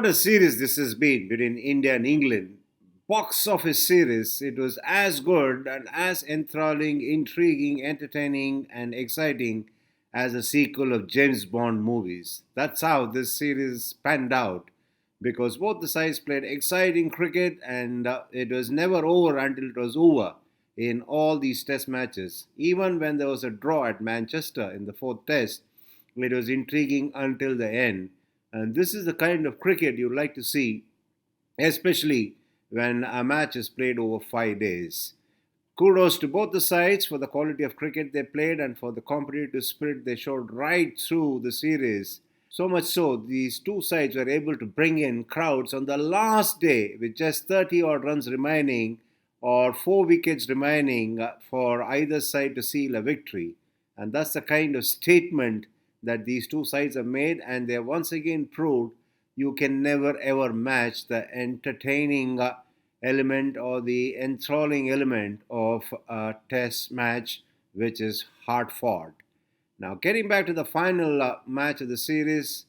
What a series this has been between India and England. Box office series. It was as good and as enthralling, intriguing, entertaining, and exciting as a sequel of James Bond movies. That's how this series panned out because both the sides played exciting cricket and it was never over until it was over in all these test matches. Even when there was a draw at Manchester in the fourth test, it was intriguing until the end. And this is the kind of cricket you like to see, especially when a match is played over 5 days. Kudos to both the sides for the quality of cricket they played and for the competitive spirit they showed right through the series. So much so, these two sides were able to bring in crowds on the last day with just 30 odd runs remaining or 4 wickets remaining for either side to seal a victory. And that's the kind of statement that these two sides have made, and they have once again proved you can never ever match the entertaining element or the enthralling element of a test match which is hard fought. Now, getting back to the final match of the series,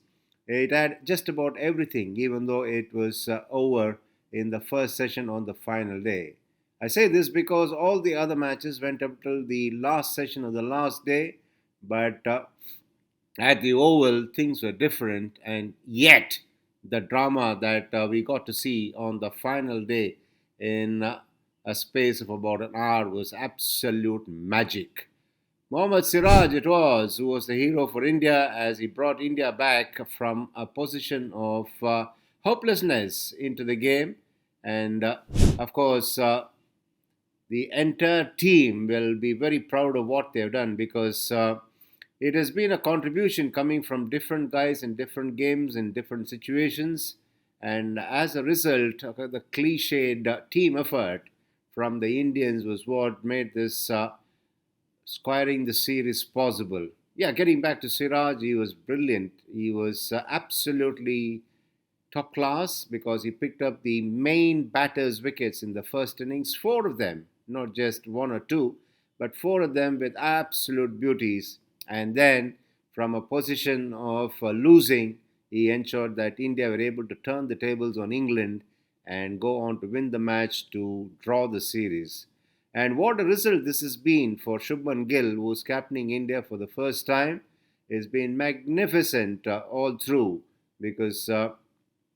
it had just about everything, even though it was over in the first session on the final day. I say this because all the other matches went up till the last session of the last day, but at the Oval, things were different, and yet the drama that we got to see on the final day in a space of about an hour was absolute magic. Mohammad Siraj, it was, who was the hero for India as he brought India back from a position of hopelessness into the game. And of course, the entire team will be very proud of what they've done because it has been a contribution coming from different guys in different games in different situations. And as a result, the cliched team effort from the Indians was what made this squaring the series possible. Yeah, getting back to Siraj, he was brilliant. He was absolutely top class because he picked up the main batter's wickets in the first innings, four of them, not just one or two, but four of them with absolute beauties. And then, from a position of losing, he ensured that India were able to turn the tables on England and go on to win the match to draw the series. And what a result this has been for Shubman Gill, who's captaining India for the first time. It's been magnificent all through because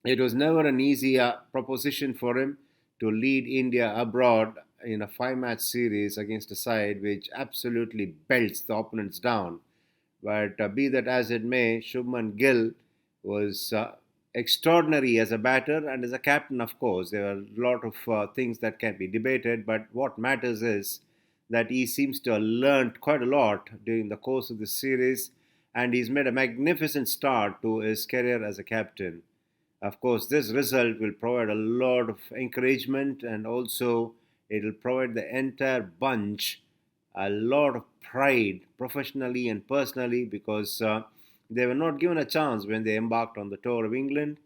it was never an easy proposition for him to lead India abroad in a five-match series against a side which absolutely belts the opponents down. But be that as it may, Shubman Gill was extraordinary as a batter and as a captain, of course. There are a lot of things that can be debated, but what matters is that he seems to have learned quite a lot during the course of this series, and he's made a magnificent start to his career as a captain. Of course, this result will provide a lot of encouragement and also it will provide the entire bunch a lot of pride professionally and personally because they were not given a chance when they embarked on the tour of England.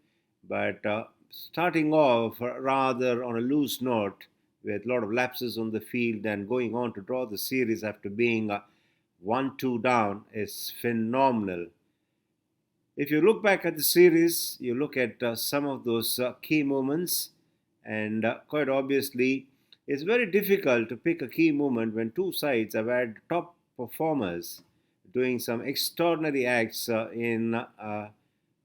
But starting off rather on a loose note with a lot of lapses on the field and going on to draw the series after being 1-2 down is phenomenal. If you look back at the series, you look at some of those key moments, and quite obviously, it's very difficult to pick a key moment when two sides have had top performers doing some extraordinary acts in a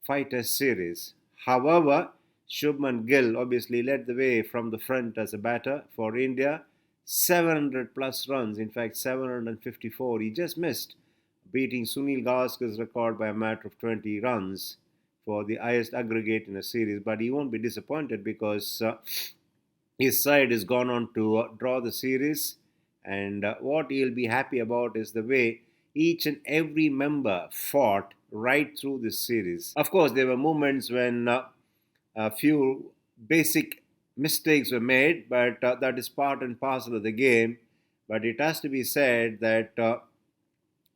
five-test series. However, Shubman Gill obviously led the way from the front as a batter for India. 700 plus runs, in fact 754. He just missed beating Sunil Gavaskar's record by a matter of 20 runs for the highest aggregate in a series. But he won't be disappointed because his side has gone on to draw the series. And what he'll be happy about is the way each and every member fought right through this series. Of course, there were moments when a few basic mistakes were made, but that is part and parcel of the game. But it has to be said that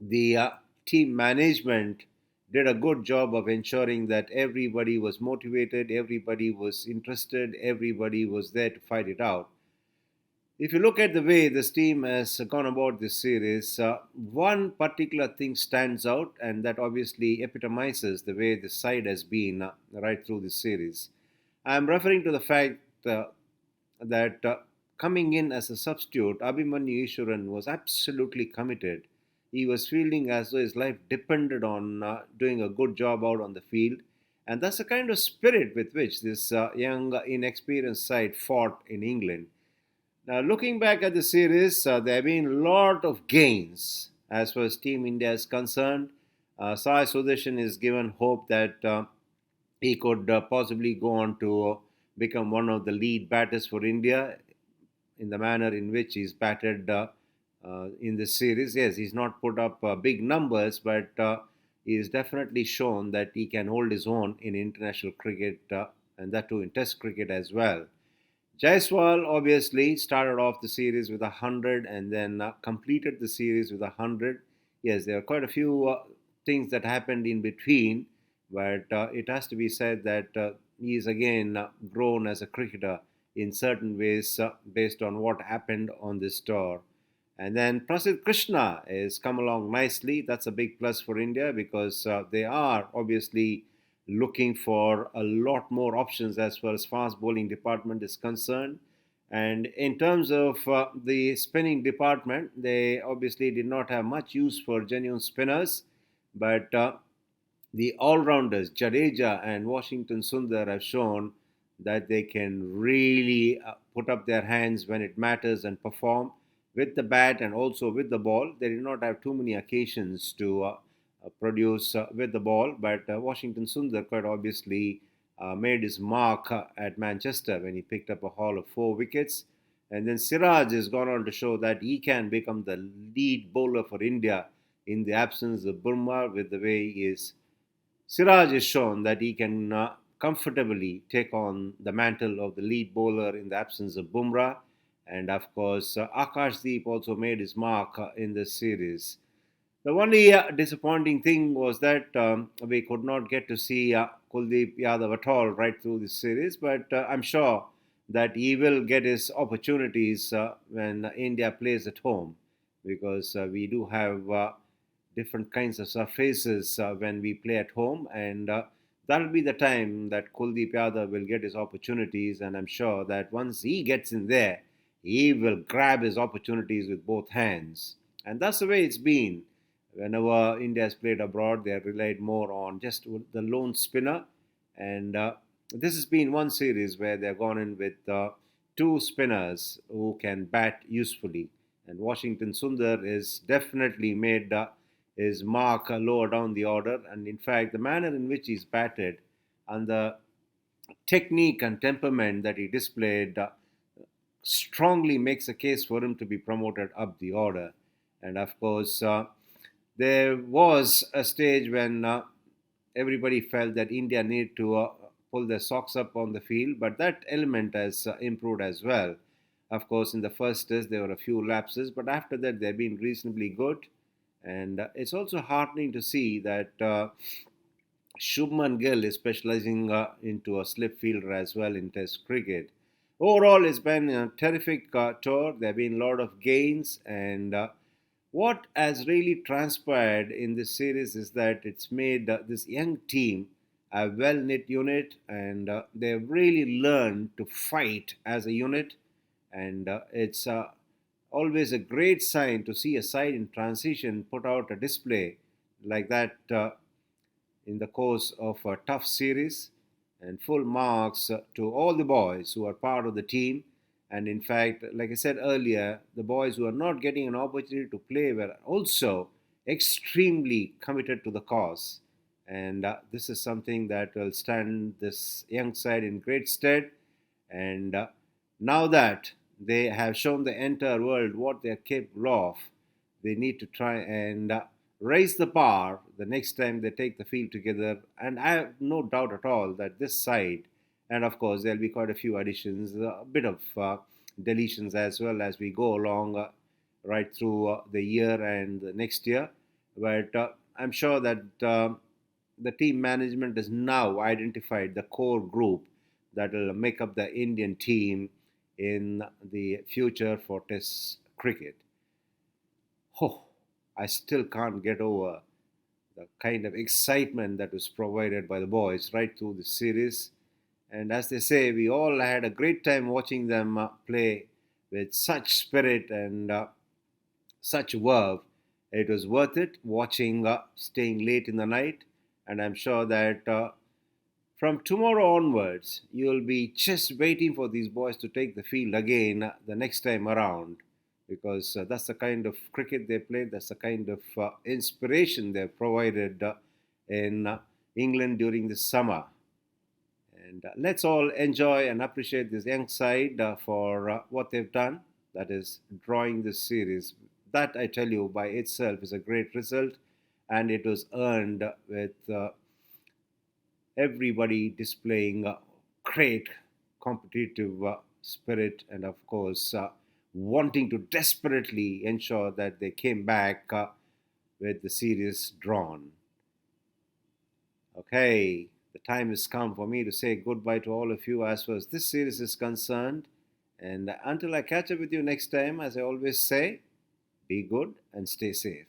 the team management did a good job of ensuring that everybody was motivated, everybody was interested, everybody was there to fight it out. If you look at the way this team has gone about this series, one particular thing stands out, and that obviously epitomizes the way the side has been right through this series. I'm referring to the fact that coming in as a substitute, Abhimanyu Ishwaran was absolutely committed. He was feeling as though his life depended on doing a good job out on the field. And that's the kind of spirit with which this young, inexperienced side fought in England. Now, looking back at the series, there have been a lot of gains as far as Team India is concerned. Sai Sudarshan is given hope that he could possibly go on to become one of the lead batters for India in the manner in which he's batted in this series. Yes, he's not put up big numbers, but he's definitely shown that he can hold his own in international cricket and that too in Test cricket as well. Jaiswal obviously started off the series with 100 and then completed the series with 100. Yes, there are quite a few things that happened in between, but it has to be said that he is again grown as a cricketer in certain ways based on what happened on this tour. And then Prasidh Krishna has come along nicely. That's a big plus for India because they are obviously looking for a lot more options as far as fast bowling department is concerned. And in terms of the spinning department, they obviously did not have much use for genuine spinners, but the all-rounders Jadeja and Washington Sundar have shown that they can really put up their hands when it matters and perform with the bat and also with the ball. They did not have too many occasions to produce with the ball, but Washington Sundar quite obviously made his mark at Manchester when he picked up a haul of 4 wickets. And then Siraj has gone on to show that he can become the lead bowler for India in the absence of Burma with the way he is. Siraj has shown that he can comfortably take on the mantle of the lead bowler in the absence of Bumrah. And of course, Akashdeep also made his mark in this series. The only disappointing thing was that we could not get to see Kuldeep Yadav at all right through this series, but I'm sure that he will get his opportunities when India plays at home because we do have different kinds of surfaces when we play at home, and that'll be the time that Kuldeep Yadav will get his opportunities, and I'm sure that once he gets in there, he will grab his opportunities with both hands. And that's the way it's been. Whenever India has played abroad, they have relied more on just the lone spinner. And this has been one series where they've gone in with two spinners who can bat usefully. And Washington Sundar is definitely made his mark lower down the order. And in fact, the manner in which he's batted and the technique and temperament that he displayed strongly makes a case for him to be promoted up the order. And of course, there was a stage when everybody felt that India needed to pull their socks up on the field, but that element has improved as well. Of course, in the first test, there were a few lapses, but after that, they've been reasonably good. And it's also heartening to see that Shubman Gill is specializing into a slip fielder as well in Test cricket. Overall, it's been a terrific tour. There have been a lot of gains, and what has really transpired in this series is that it's made this young team a well knit unit, and they've really learned to fight as a unit. And it's always a great sign to see a side in transition put out a display like that in the course of a tough series. And full marks to all the boys who are part of the team. And in fact, like I said earlier, the boys who are not getting an opportunity to play were also extremely committed to the cause. And this is something that will stand this young side in great stead. And now that they have shown the entire world what they're capable of, they need to try and raise the bar the next time they take the field together. And I have no doubt at all that this side, and of course, there'll be quite a few additions, a bit of deletions as well as we go along right through the year and the next year. But I'm sure that the team management has now identified the core group that will make up the Indian team in the future for Test cricket. Oh, I still can't get over the kind of excitement that was provided by the boys right through the series. And as they say, we all had a great time watching them play with such spirit and such verve. It was worth it watching, staying late in the night. And I'm sure that from tomorrow onwards, you'll be just waiting for these boys to take the field again the next time around because that's the kind of cricket they played, that's the kind of inspiration they've provided in England during the summer. And let's all enjoy and appreciate this young side for what they've done, that is, drawing this series. That, I tell you, by itself is a great result, and it was earned with everybody displaying great competitive spirit and, of course, wanting to desperately ensure that they came back with the series drawn. Okay, the time has come for me to say goodbye to all of you as far as this series is concerned. And until I catch up with you next time, as I always say, be good and stay safe.